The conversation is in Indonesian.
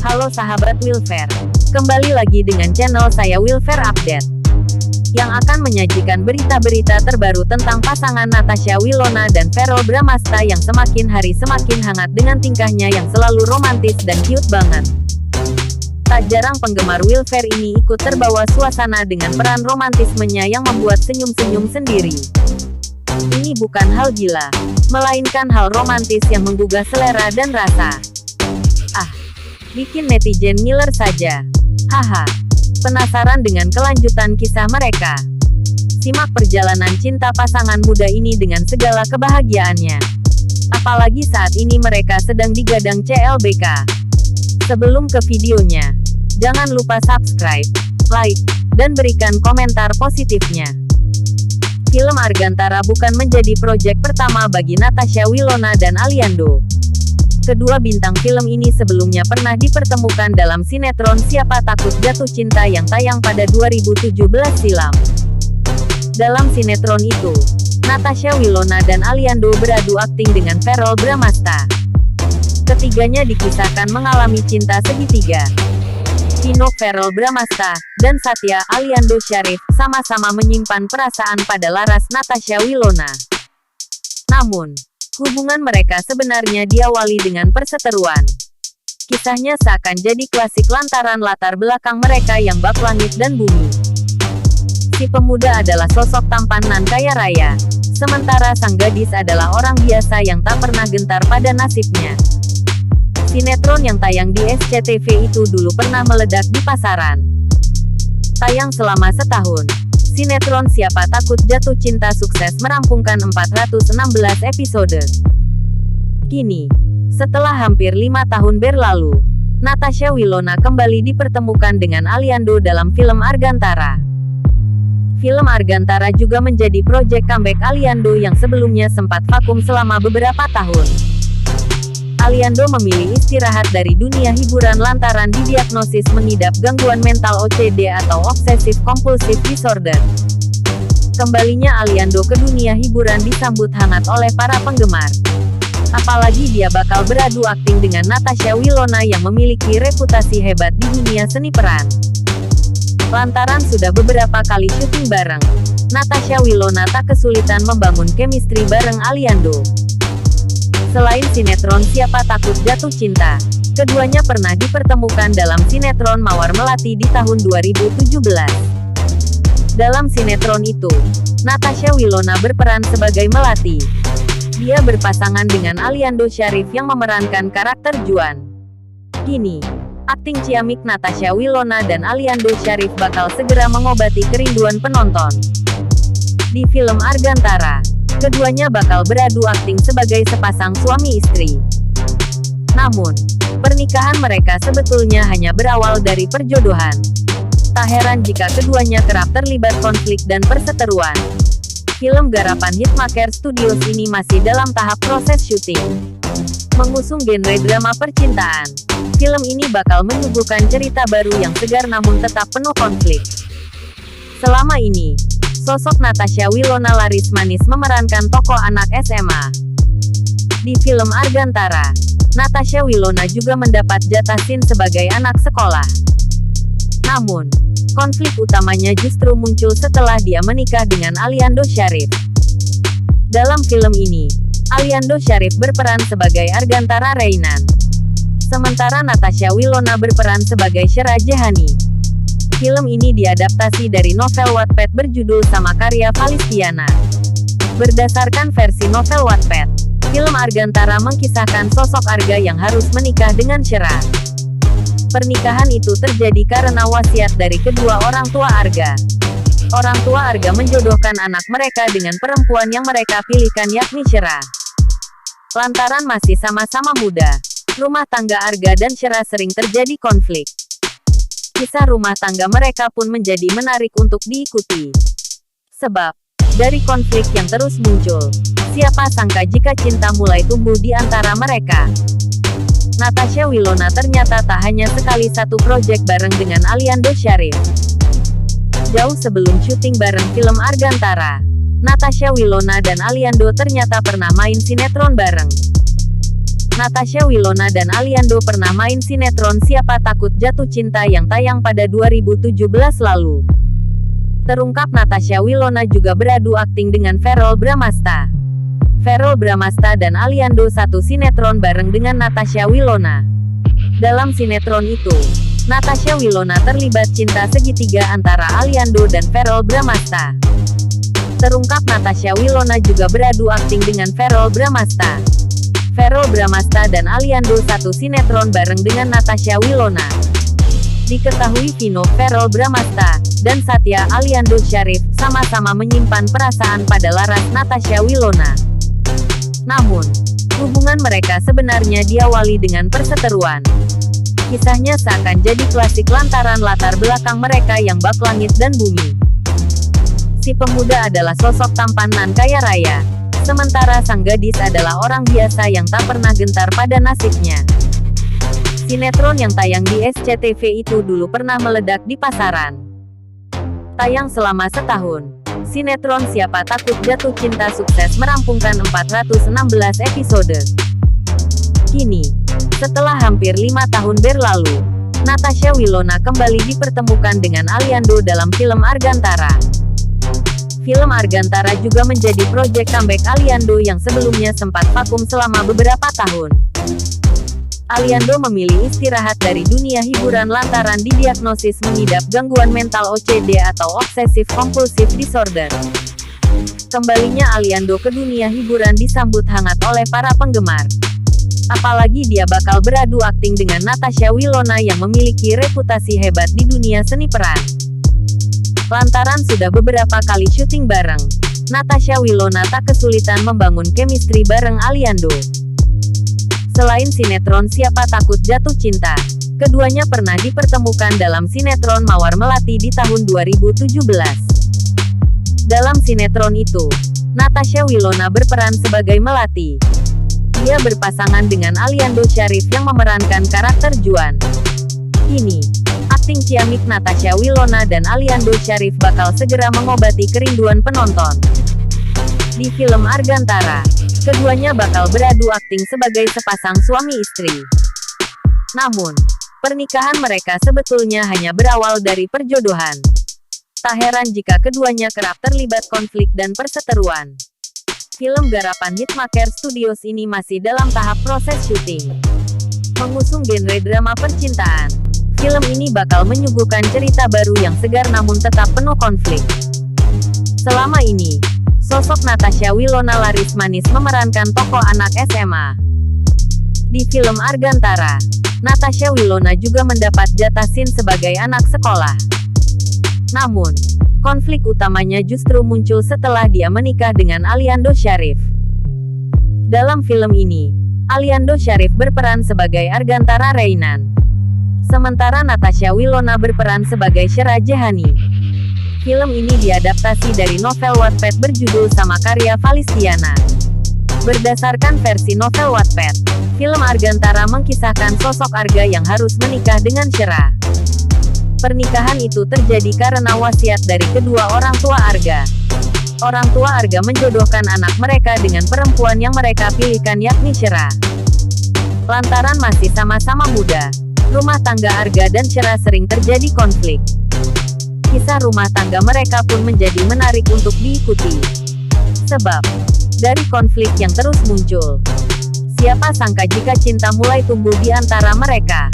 Halo sahabat Wilfer, kembali lagi dengan channel saya Wilfer Update, yang akan menyajikan berita-berita terbaru tentang pasangan Natasha Wilona dan Verrell Bramasta yang semakin hari semakin hangat dengan tingkahnya yang selalu romantis dan cute banget. Tak jarang penggemar Wilfer ini ikut terbawa suasana dengan peran romantismenya yang membuat senyum-senyum sendiri. Ini bukan hal gila, melainkan hal romantis yang menggugah selera dan rasa. Bikin netizen ngiler saja. Haha. Penasaran dengan kelanjutan kisah mereka? Simak perjalanan cinta pasangan muda ini dengan segala kebahagiaannya. Apalagi saat ini mereka sedang digadang CLBK. Sebelum ke videonya, jangan lupa subscribe, like, dan berikan komentar positifnya. Film Argantara bukan menjadi proyek pertama bagi Natasha Wilona dan Aliando. Kedua bintang film ini sebelumnya pernah dipertemukan dalam sinetron Siapa Takut Jatuh Cinta yang tayang pada 2017 silam. Dalam sinetron itu, Natasha Wilona dan Aliando beradu akting dengan Verrell Bramasta. Ketiganya dikisahkan mengalami cinta segitiga. Vino Verrell Bramasta dan Satya Aliando Syarif sama-sama menyimpan perasaan pada Laras Natasha Wilona. Namun, hubungan mereka sebenarnya diawali dengan perseteruan. Kisahnya seakan jadi klasik lantaran latar belakang mereka yang bak langit dan bumi. Si pemuda adalah sosok tampan nan kaya raya, sementara sang gadis adalah orang biasa yang tak pernah gentar pada nasibnya. Sinetron yang tayang di SCTV itu dulu pernah meledak di pasaran. Tayang selama setahun, sinetron Siapa Takut Jatuh Cinta sukses merampungkan 416 episode. Kini, setelah hampir 5 tahun berlalu, Natasha Wilona kembali dipertemukan dengan Aliando dalam film Argantara. Film Argantara juga menjadi proyek comeback Aliando yang sebelumnya sempat vakum selama beberapa tahun. Aliando memilih istirahat dari dunia hiburan lantaran didiagnosis mengidap gangguan mental OCD atau Obsessive Compulsive Disorder. Kembalinya Aliando ke dunia hiburan disambut hangat oleh para penggemar. Apalagi dia bakal beradu akting dengan Natasha Wilona yang memiliki reputasi hebat di dunia seni peran. Lantaran sudah beberapa kali syuting bareng, Natasha Wilona tak kesulitan membangun chemistry bareng Aliando. Selain sinetron Siapa Takut Jatuh Cinta, keduanya pernah dipertemukan dalam sinetron Mawar Melati di tahun 2017. Dalam sinetron itu, Natasha Wilona berperan sebagai Melati. Dia berpasangan dengan Aliando Syarif yang memerankan karakter Juan. Kini, akting ciamik Natasha Wilona dan Aliando Syarif bakal segera mengobati kerinduan penonton. Di film Argantara, keduanya bakal beradu akting sebagai sepasang suami istri. Namun, pernikahan mereka sebetulnya hanya berawal dari perjodohan. Tak heran jika keduanya kerap terlibat konflik dan perseteruan. Film garapan Hitmaker Studios ini masih dalam tahap proses syuting. Mengusung genre drama percintaan, film ini bakal menyuguhkan cerita baru yang segar namun tetap penuh konflik. Selama ini, sosok Natasha Wilona laris manis memerankan tokoh anak SMA. Di film Argantara, Natasha Wilona juga mendapat jatah scene sebagai anak sekolah. Namun, konflik utamanya justru muncul setelah dia menikah dengan Aliando Syarif. Dalam film ini, Aliando Syarif berperan sebagai Argantara Reynan. Sementara Natasha Wilona berperan sebagai Syera Jehani. Film ini diadaptasi dari novel Wattpad berjudul sama karya Valistiana. Berdasarkan versi novel Wattpad, film Argantara mengkisahkan sosok Arga yang harus menikah dengan Syera. Pernikahan itu terjadi karena wasiat dari kedua orang tua Arga. Orang tua Arga menjodohkan anak mereka dengan perempuan yang mereka pilihkan yakni Syera. Lantaran masih sama-sama muda, rumah tangga Arga dan Syera sering terjadi konflik. Kisah rumah tangga mereka pun menjadi menarik untuk diikuti. Sebab, dari konflik yang terus muncul, siapa sangka jika cinta mulai tumbuh di antara mereka. Natasha Wilona ternyata tak hanya sekali satu proyek bareng dengan Aliando Syarif. Jauh sebelum syuting bareng film Argantara, Natasha Wilona dan Aliando ternyata pernah main sinetron bareng. Natasha Wilona dan Aliando pernah main sinetron Siapa Takut Jatuh Cinta yang tayang pada 2017 lalu. Terungkap Natasha Wilona juga beradu akting dengan Verrell Bramasta. Verrell Bramasta dan Aliando satu sinetron bareng dengan Natasha Wilona. Dalam sinetron itu, Natasha Wilona terlibat cinta segitiga antara Aliando dan Verrell Bramasta. Terungkap Natasha Wilona juga beradu akting dengan Verrell Bramasta. Verrell Bramasta dan Aliando satu sinetron bareng dengan Natasha Wilona. Diketahui Vino Verrell Bramasta dan Satya Aliando Syarif sama-sama menyimpan perasaan pada laras Natasha Wilona. Namun, hubungan mereka sebenarnya diawali dengan perseteruan. Kisahnya seakan jadi klasik lantaran latar belakang mereka yang bak langit dan bumi. Si pemuda adalah sosok tampan nan kaya raya, sementara sang gadis adalah orang biasa yang tak pernah gentar pada nasibnya. Sinetron yang tayang di SCTV itu dulu pernah meledak di pasaran. Tayang selama setahun, sinetron Siapa Takut Jatuh Cinta sukses merampungkan 416 episode. Kini, setelah hampir 5 tahun berlalu, Natasha Wilona kembali dipertemukan dengan Aliando dalam film Argantara. Film Argantara juga menjadi proyek comeback Aliando yang sebelumnya sempat vakum selama beberapa tahun. Aliando memilih istirahat dari dunia hiburan lantaran didiagnosis mengidap gangguan mental OCD atau Obsessive Compulsive Disorder. Kembalinya Aliando ke dunia hiburan disambut hangat oleh para penggemar. Apalagi dia bakal beradu akting dengan Natasha Wilona yang memiliki reputasi hebat di dunia seni peran. Lantaran sudah beberapa kali syuting bareng, Natasha Wilona tak kesulitan membangun chemistry bareng Aliando. Selain sinetron Siapa Takut Jatuh Cinta, keduanya pernah dipertemukan dalam sinetron Mawar Melati di tahun 2017. Dalam sinetron itu, Natasha Wilona berperan sebagai Melati. Dia berpasangan dengan Aliando Syarif yang memerankan karakter Juan. Kini, akting ciamik Natasha Wilona dan Aliando Syarif bakal segera mengobati kerinduan penonton. Di film Argantara, keduanya bakal beradu akting sebagai sepasang suami istri. Namun, pernikahan mereka sebetulnya hanya berawal dari perjodohan. Tak heran jika keduanya kerap terlibat konflik dan perseteruan. Film garapan Hitmaker Studios ini masih dalam tahap proses syuting. Mengusung genre drama percintaan, film ini bakal menyuguhkan cerita baru yang segar namun tetap penuh konflik. Selama ini, sosok Natasha Wilona laris manis memerankan tokoh anak SMA. Di film Argantara, Natasha Wilona juga mendapat jatah scene sebagai anak sekolah. Namun, konflik utamanya justru muncul setelah dia menikah dengan Aliando Syarif. Dalam film ini, Aliando Syarif berperan sebagai Argantara Reynan. Sementara Natasha Wilona berperan sebagai Syera Jehani. Film ini diadaptasi dari novel Wattpad berjudul sama karya Valistiana. Berdasarkan versi novel Wattpad, film Argantara mengkisahkan sosok Arga yang harus menikah dengan Syera. Pernikahan itu terjadi karena wasiat dari kedua orang tua Arga. Orang tua Arga menjodohkan anak mereka dengan perempuan yang mereka pilihkan yakni Syera. Lantaran masih sama-sama muda, rumah tangga Arga dan Syera sering terjadi konflik. Kisah rumah tangga mereka pun menjadi menarik untuk diikuti. Sebab, dari konflik yang terus muncul, siapa sangka jika cinta mulai tumbuh di antara mereka.